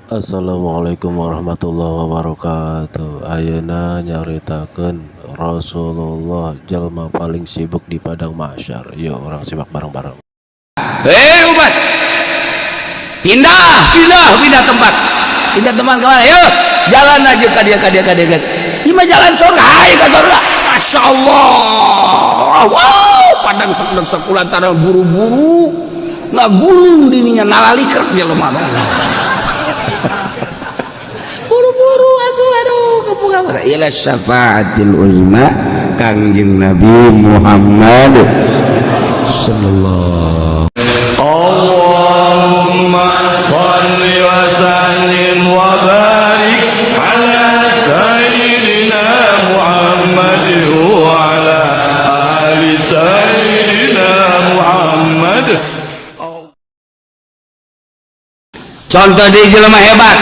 Assalamualaikum warahmatullahi wabarakatuh. Ayeuna nyaritakeun Rasulullah jalma paling sibuk di padang mahsyar. Yuk orang simak bareng-bareng. Umat, pindah tempat. Pindah tempat kemana? Yuk, jalan aja ka dia. Ima jalan surga, hai ka surga. Masya Allah. Wow, padang sedek lantaran buru-buru ngagulung dininya nalaliker jelema. Buru-buru aduh kebuka ila syafaatil uzma Kangjeng Nabi Muhammad sallallahu. Allahumma shalli wa sallim wa barik ala sayyidina Muhammad wa ala ali sayyidina Muhammad. Contoh di jelema hebat.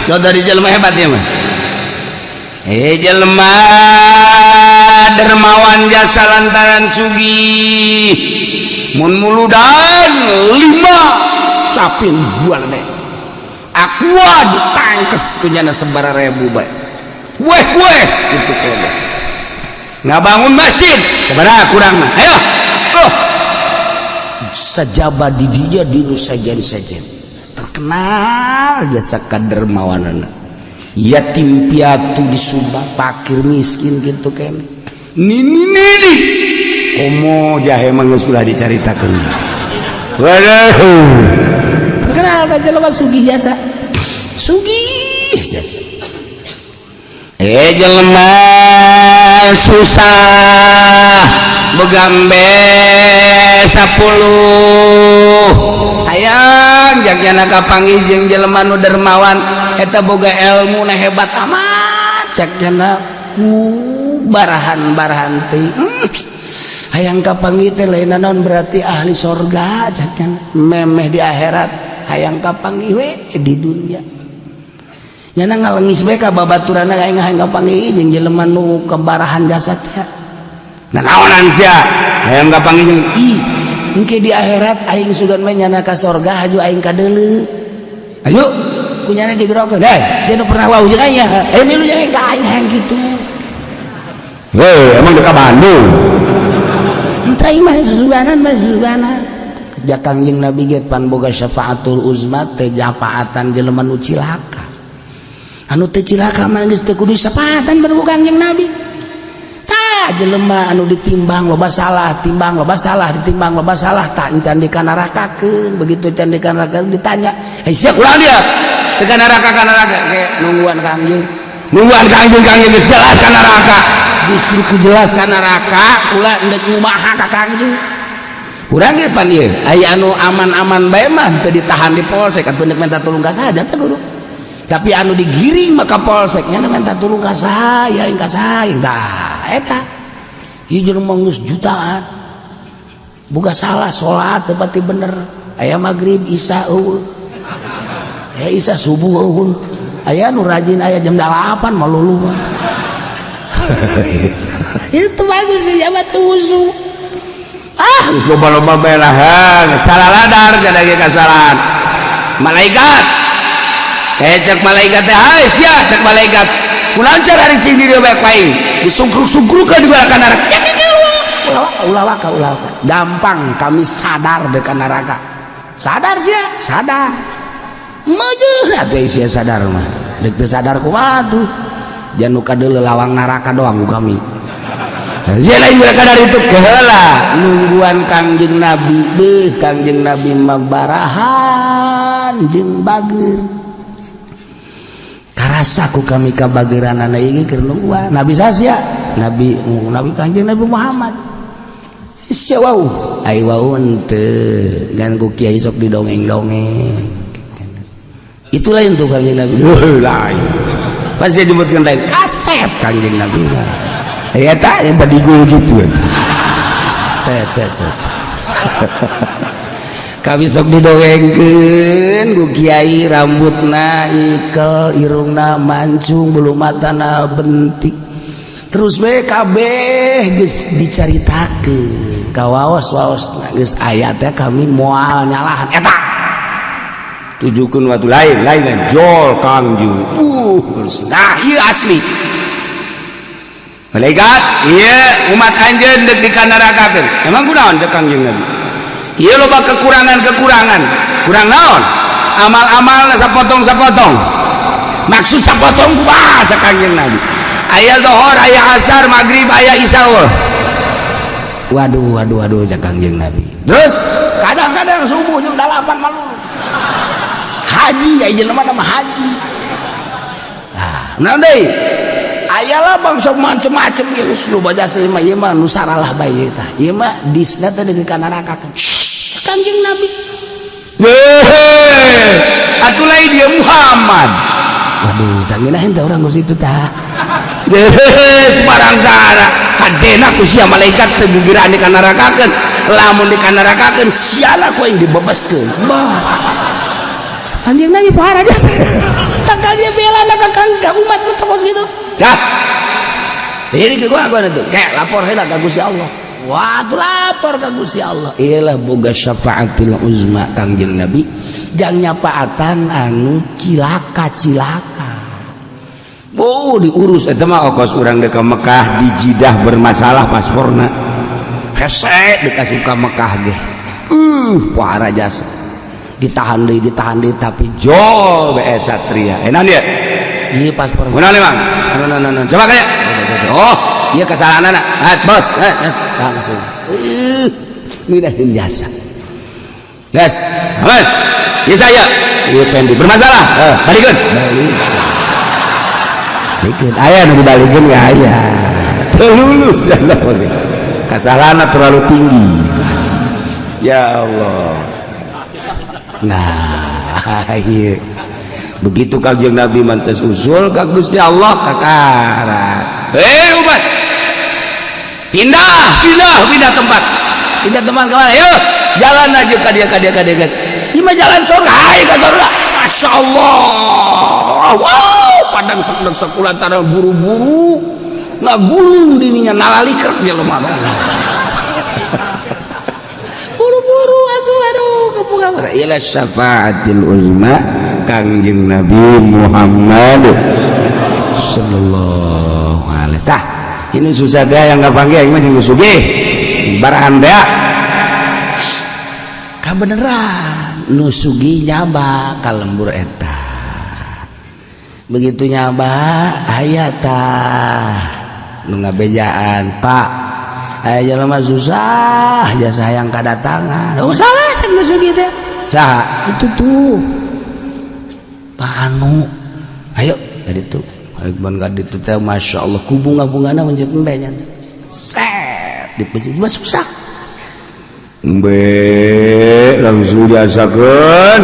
Contoh di jelema hebat ya mah. Jelema dermawan jasa lantaran sugih. Mun muludan 5 sapin bual deh. Aqua ditangkes kunyana sebara ribu bae. Weh gitu kode. Ngabangun masjid sebara kurang mah. Ayo. Sajaba di dia dinu sajen terkenal jasa kadermawanana. Yatim piatu di Subang, fakir miskin gitu kan. Nini komo jahe mangga sudah dicaritakeun. Waduh. Terkenal ta jelema sugih jasa. Jelema susah begambe 10 hayang jagjana kapanggih jeung jelema nu dermawan eta boga ilmu na hebat amat jagjana ku barahan teh hayang kapanggih teh lain naon berarti ahli sorga jagjana memeh di akhirat hayang kapanggih we di dunya nyana ngalengis bae ka babaturanna hayang kapanggih jeung jelema nu kebarahan jasa teh nah naonan sia hayang kapanggih jeung engke di akhirat aing sugan mah nyana ka sorga haju aing ka deuleu ayo kunyana digerokeun deh sia nu pernah wau jeung aya milu jeung ka aing hayang kitu emang dekat Bandung entah ieu mah susuganan ja Kangjeng Nabi ge pan boga syafaatul uzma teh japaatan jelema nu cilaka anu teu cilaka mah geus teu kudu syafaatan baru Kangjeng Nabi jelema anu ditimbang loba salah ditimbang loba salah tak encan di kanarakakeun begitu can di kanarakakeun ditanya sia urang dia teu kanaraka ge nungguan kangjeng geus jelas kanaraka justru ku jelas kanaraka ulah endek ngumaha ka kangjeng urang ge pan ieu aya anu aman-aman bae mah teu ditahan di polsek atuh endek minta tulung ka saha teh kudu tapi anu digiring maka polseknya minta tulung ka saya tah eta ieu jelema geus jutaan boga salah salat teu pati bener aya magrib isya eueuh aya isya subuh eueuh aya nu rajin aya jam 8 malulu itu bagus ya mah teu usu geus loba-loba bae lah salah ladar kada ge kasalahan malaikat cek malaikat teh hai sia cek malaikat kunaon cara ari cing diri bae aing disungkruk-sungkrukeun di balakan neraka ulah gampang kami sadar dekat neraka sadar sia sadar meujeun atuh sia sadar mah deuk teu sadar kumaha tuh jangan nu kadeuleu lawang neraka doang ku kami sia lain neraka dari itu keheula nungguan Kangjeng Nabi Kangjeng Nabi mah barahan jeung bageur karasa ku kami kabageranana ieu keur nungguan nabi sasya nabi Kangjeng Nabi Muhammad sia wau ai wau teu ngan ku kiai sok didongeng-dongeng itu lain tuh Kangjeng Nabi lain pasti disebutkeun lain kaset Kangjeng Nabi eta yang badigo gitu teh kami sok didongengkeun ku kiai rambutna ikel irungna mancung bulu matana bentik terus we kabeh geus dicaritakeun kawaos-waos geus aya teh kami moal nyalahan eta tujukeun waktu lain jol Kangjeng nah ieu asli malaikat ieu umat anjeun deuk dikanarakakeun emang kunaon cek Kangjeng Nabi ieu loba kekurangan kurang naon amal-amal sapotong maksud sapotong kumaha cek Kangjeng Nabi aya zuhur aya asar maghrib aya isya waduh cek Kangjeng Nabi terus kadang-kadang subuh jam 8 malu haji ya jelema nama haji nah deui aya lah bangsa macem-macem ieu lu baca mah ieu mah nu saralah bae tah ieu mah disna teh deui ka neraka Kangjeng Nabi atuh lain dia Muhammad waduh tangina henteu urang geus itu tah sebarang sara hadena ku sia malaikat teu gegeran di ka nerakakeun lamun di ka nerakakeun siana ku yang dibebaskeun Kangjeng Nabi pohara aja takal dia bela nak ka umat terus gitu dah ini ke gua tuh kayak lapor heula ka Gusti Allah wah tuh lapor ka Gusti Allah ialah boga syafaatil uzma Kangjeng Nabi jang nyapaatan anu cilaka diurus eta mah ongkos urang deuk ka Mekah di Jidah bermasalah pasporna hese dikasih ka Mekah ge pohara jasa ditahan deui tapi jol bae satria enak dia ieu paspor kunaon emang coba kaya oh ieu kesalahanana bos langsung ngudahin jasa gas aman ieu saya ieu pendi bermasalah balikeun aya nu dibalikeun ge aya teu lulus kesalahanna terlalu tinggi ya Allah nah iya begitu Kangjeng Nabi mantes usul ka Gusti Allah kakarat umat pindah tempat kemana ayo jalan aja ka dia ieu mah jalan surga hai ka surga Masya Allah wow padang sekulan tanah buru-buru ngagulung dininya nalaliker jelema buru-buru aduh kepungan ila syafaatil uzma Kangjeng Nabi Muhammad sallallahu alaihi wasallam. Ini susah dia yang gampang ge mah jeung sugih barahan dea kabeneran nu sugih nyaba ka lembur eta begitu nyaba aya tah nu ngabejaan Pak aya jelema susah jasa hayang kadatangan masalah cek nu sugih teh saha itu tuh Pak Anu ayo jadi tuh Ban kaditu teh Masya Allah ku bunga-bungana mencet embe nya set dipencet mah susah embe langsung diasakeun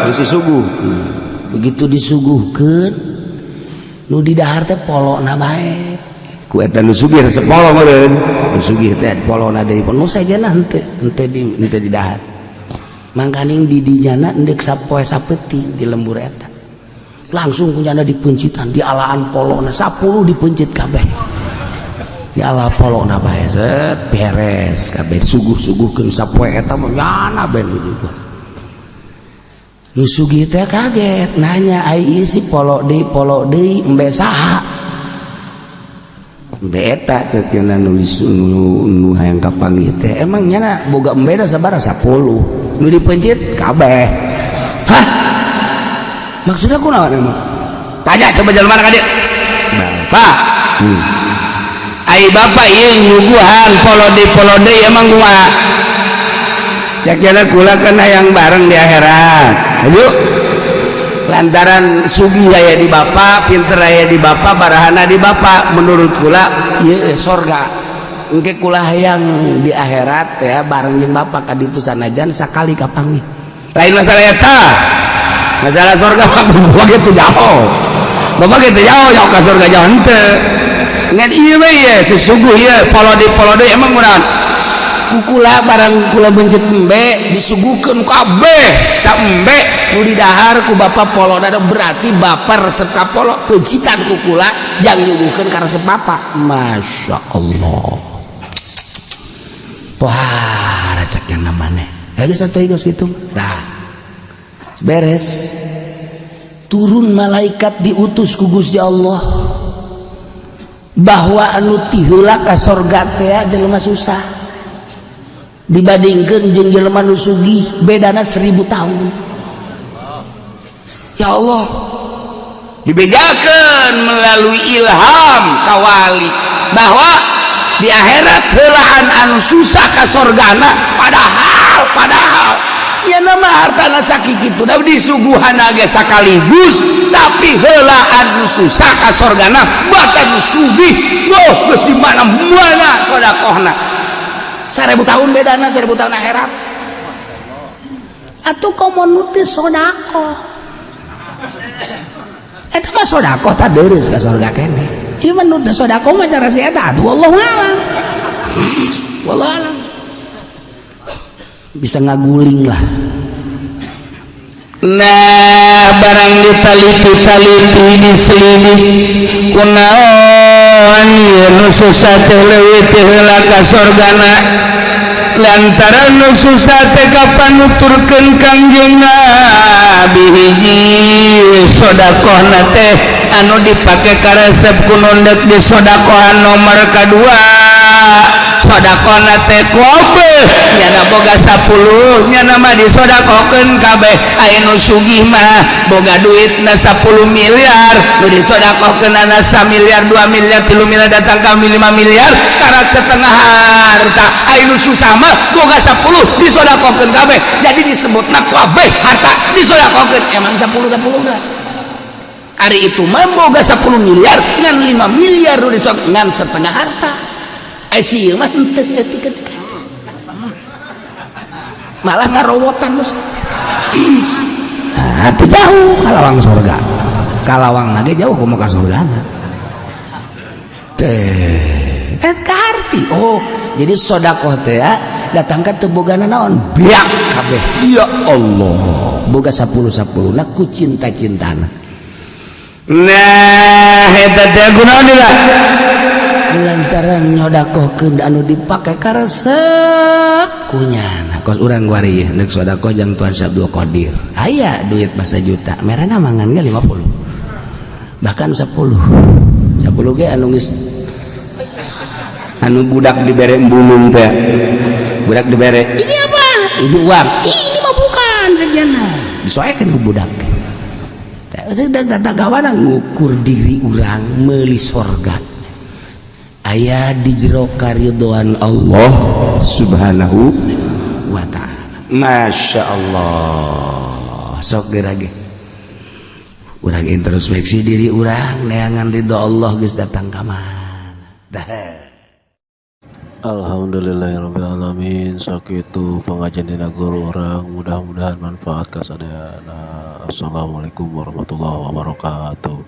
geus disuguhkeun begitu disuguhkeun nu di dahar teh polona bae ku eta nu sugih resep polo meureun nu sugih teh polona deui nu sajana henteu di dahar mangkaning di dinyana endek sapoe sapeuting di lembur eta langsung kunyana dipencitan di alaan polona 10 dipencit kabeh di ala polona bae set beres kabeh suguh-suguhkeun sapoe eta mah nyana ben juga nu sugih teh kaget nanya ai ieu si polo deui embe saha embe eta ceukna nu hayang kapanggih teh emang nyana boga embe da sabaraha 10 nu dipencit kabeh hah maksudnya kunaon emang tanya coba jalan mana ka dieu Pak ai bapak ieu nyuguhan polo deui emang kumaha cek jana kula kan hayang bareng di akhirat ayo lantaran sugih aya di bapak pinter aya di bapak barahana di bapak menurut kula ieu sorga engke kula hayang di akhirat ya bareng jeung bapak kaditu sanajan sakali kapanggih lain masalah eta masalah surga bapak gitu jauh jauh ke surga jauh henteu ngan ieu mah ieu sesungguh ieu polo deui emang kunaon kukula barang kula bencet embe disuguhkeun kabeh saembe nu di dahar ku bapak polona berarti bapak resep ka polo peucitan kukula jang nyuguhkeun ka resep bapak Masya Allah wah racak yang namanya aja satu geus kitu tah beres turun malaikat diutus ku Gusti Allah bahwa anu ti heula ka sorga teh jelema susah dibandingkeun jeung jelema nu sugih bedana 1000 tahun. Ya Allah, dibejakeun melalui ilham kawali bahwa di akhirat heulaan anu susah ka sorgana padahal ya nama hartana sakikitu da disuguhan ge sakaligus tapi heulaan nu susah ka sorgana bahkan nu sugih geus di mana-mana sedekahna 1000 tahun bedana 1000 tahun akhirat atuh komo nu teu sedekah eta mah sedekah tah deureus ka sorga keneh ieu mah nu teu sedekah mah cara si eta atuh wallahu a'lam wallahu a'lam bisa ngaguling lah. Nah barang ditaliti diselidik kunaon nu susah teh leuwih teh heula ka sorgana lantaran nu susah teh kapanuturkeun Kangjeng Nabi hiji sedekahna teh anu dipake karesep kunundek di sedekah nomor kadua sedekahna teh kabeh nyana boga 10 nyana mah disedekahkeun kabeh aya nu sugih mah boga duitna 10 miliar nu disedekahkeun ana 1 miliar 2 miliar 3 miliar datang ka 5 miliar karak setengah harta aya nu susah mah boga 10 disedekahkeun kabeh jadi disebutna kabeh harta disedekahkeun emang 10 dah hari itu mah boga 10 miliar ngan 5 miliar nu disedekahkeun ngan setengah harta sieun mah henteu etika malah ngarowotan mus atuh jauh kalawang surga kalawang lagi jauh kumaha ka surgana teh eta arti oh jadi sedekah teh datang ka teu bogana naon biak kabeh ya Allah boga 10 na ku cinta-cintana nah eta teh kunaon lah lantaran nyodakohkeun anu dipake karesep kunyana kos urang guari neuk sedekah jeung Tuan Abdul Qadir aya duit mah 1 juta merana mangan ge 50 bahkan 10 ge anu geus anu budak dibere embulung teh budak dibere ini apa ini uang ini mah bukan sejenna disoekeun ku budak teh datang kawana ngukur diri urang meuli surga aya di jero karidhoan Allah subhanahu wa ta'ala. Masya Allah sok gerage urang introspeksi diri urang neangan ridho Allah geus datang ka mana Alhamdulillahirabbil alamin sakitu pengajian dina guru urang mudah-mudahan manfaat ka sadayana. Assalamualaikum warahmatullahi wabarakatuh.